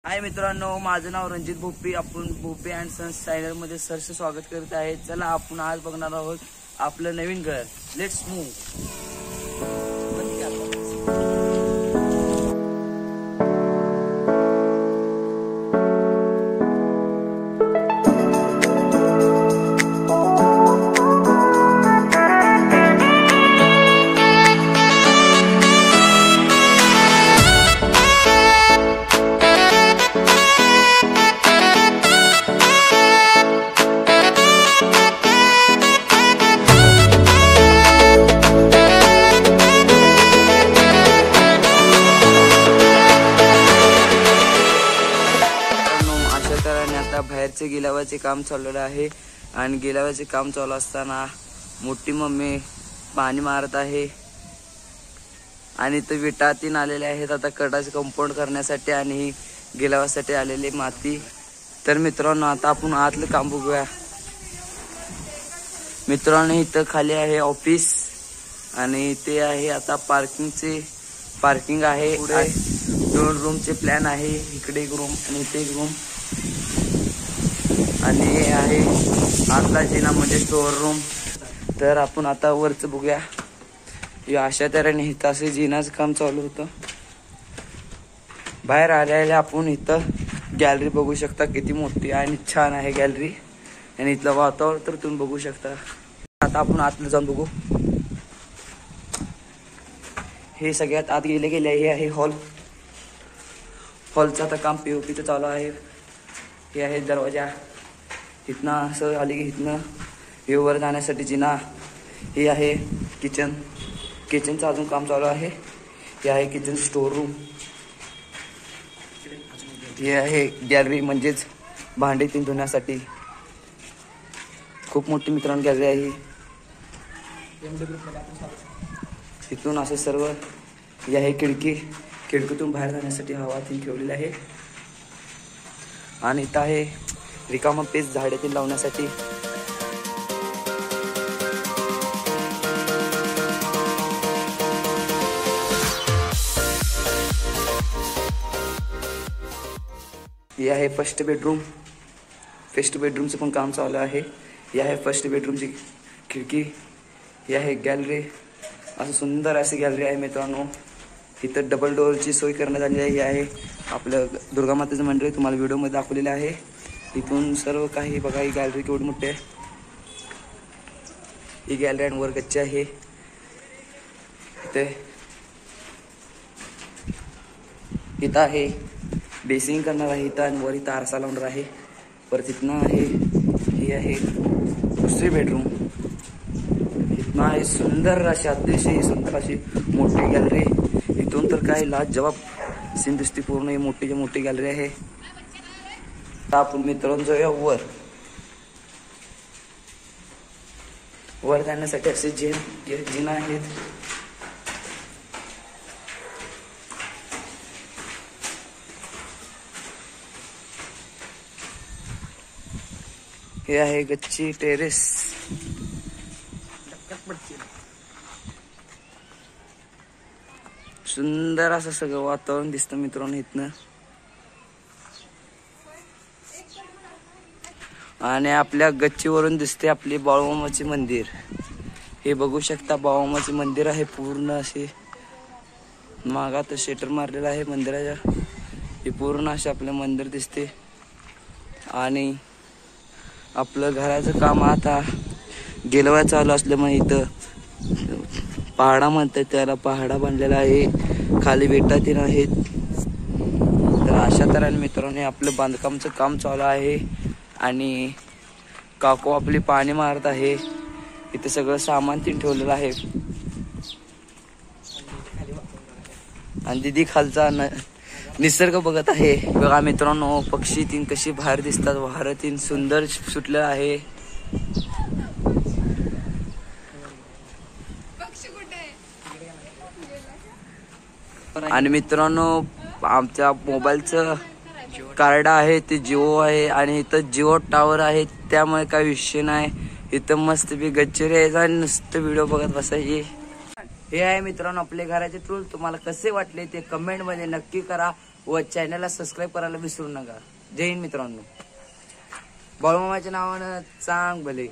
हाय मित्रांनो, माझं नाव रणजित भोपी. आपण भोपी अँड सन्स चॅनल मध्ये सरसे स्वागत करत आहे. चला आपण आज बघणार आहोत आपलं नवीन घर. Let's move. आता बाहेरचे गिलावाचे काम चालू आहे आणि गिलावाचे काम चालू असताना मोठी मम्मी पाणी मारत आहे आणि ते विटा तीन आलेले आहेत आता कडाचे कंपाऊंड करण्यासाठी आणि गिलावासाठी आलेली माती. तर मित्रांनो आता आपण आतलं काम बघूया. मित्रांनो इथं खाली आहे ऑफिस आणि ते आहे आता पार्किंग आहे. पुढे 2 रूमचे प्लॅन आहे. इकडे एक रूम आणि इथे एक रूम आणि हे आहे आतला जिना म्हणजे स्टोअर रूम. तर आपण आता वरचं बघूया. या अशा तऱ्हेने इथं असे जिनाचं काम चालू होतं. बाहेर आलेले आपण इथं गॅलरी बघू शकता. किती मोठी आणि छान आहे गॅलरी आणि इथलं वातावरण तर तुम्ही बघू शकता. आता आपण आतलं जाऊन बघू. हे सगळ्यात आत गेले हे आहे हॉलचं आता काम पीओपीचं चालू आहे. हे आहे दरवाजा. इथनं असं आले की इथनं हे वर जाण्यासाठी जिना. हे आहे किचनचं अजून काम चालू आहे. हे आहे किचन स्टोर रूम. हे आहे गॅलरी म्हणजेच भांडे तीन धुण्यासाठी. खूप मोठी मित्रांनो गॅलरी आहे. इथून असं सर्व. हे आहे खिडकीतून बाहेर जाण्यासाठी हवा तीन ठेवलेली आहे. आणि इथं आहे रिकामा पेस झाडेतील लावण्यासाठी. हे आहे फर्स्ट बेडरूमचं पण काम चालू आहे. हे आहे फर्स्ट बेडरूमची खिडकी. ही आहे गॅलरी. असं सुंदर अशी गॅलरी आहे मित्रांनो. इथं डबल डोअरची सोय करण्यात आलेली आहे. हे आहे आपलं दुर्गा मातेचं मंदिर तुम्हाला व्हिडिओमध्ये दाखवलेलं आहे. इथून सर्व काही बघा. ही गॅलरी केवढी मोठी आहे. ही गॅलरी आणि वर गच्ची आहे. इथं आहे बेसिंग करणार आहे. इथं आणि वर इथं आरसा लावणार आहे. परत इथनं आहे ही आहे दुसरी बेडरूम. इथनं आहे सुंदर अशी अतिशय सुंदर अशी मोठी गॅलरी. इथून तर काय लाजवाब सीन दिसते. पूर्ण ही मोठी गॅलरी आहे. आपण मित्रांनो जाऊया वर जाण्यासाठी असे जिना आहेत. हे आहे गच्ची टेरेस. सुंदर असं सगळं वातावरण दिसतं मित्रांनो इथनं. आणि आपल्या गच्चीवरून दिसते आपली बाळूमामाचे मंदिर. हे बघू शकता बाळूमामाचे मंदिर आहे. पूर्ण असे मागात शेटर मारलेला आहे मंदिराच्या. हे पूर्ण असे आपलं मंदिर दिसते. आणि आपलं घराचं काम आता गिलवा चालू असल्यामुळे इथं पहाडा म्हणतात त्याला. पहाडा बांधलेला आहे. खाली बेटा तीन आहेत. तर अशा तऱ्हेने मित्रांनो आपलं बांधकामचं काम चालू आहे. आणि काकू आपली पाणी मारत आहे. इथे सगळं सामान तीन ठेवलेलं आहे. आणि दीदी खालचा निसर्ग बघत आहे. बघा मित्रांनो पक्षी तीन कशी बाहेर दिसतात. वारं तीन सुंदर सुटलं आहे. आणि मित्रांनो आमच्या मोबाईलचं कार्ड आहे ते जिओ आहे आणि इथं जिओ टावर आहे. त्यामुळे काही विषय नाही. इथं मस्त बी गच्ची यायचा आणि नुसतं व्हिडिओ बघत बसायची. हे आहे मित्रांनो आपले घराचे टूल. तुम्हाला कसे वाटले ते कमेंट मध्ये नक्की करा. व चॅनलला सबस्क्राईब करायला विसरू नका. जय हिंद मित्रांनो. बाळूमामाच्या नावानं चांग भले.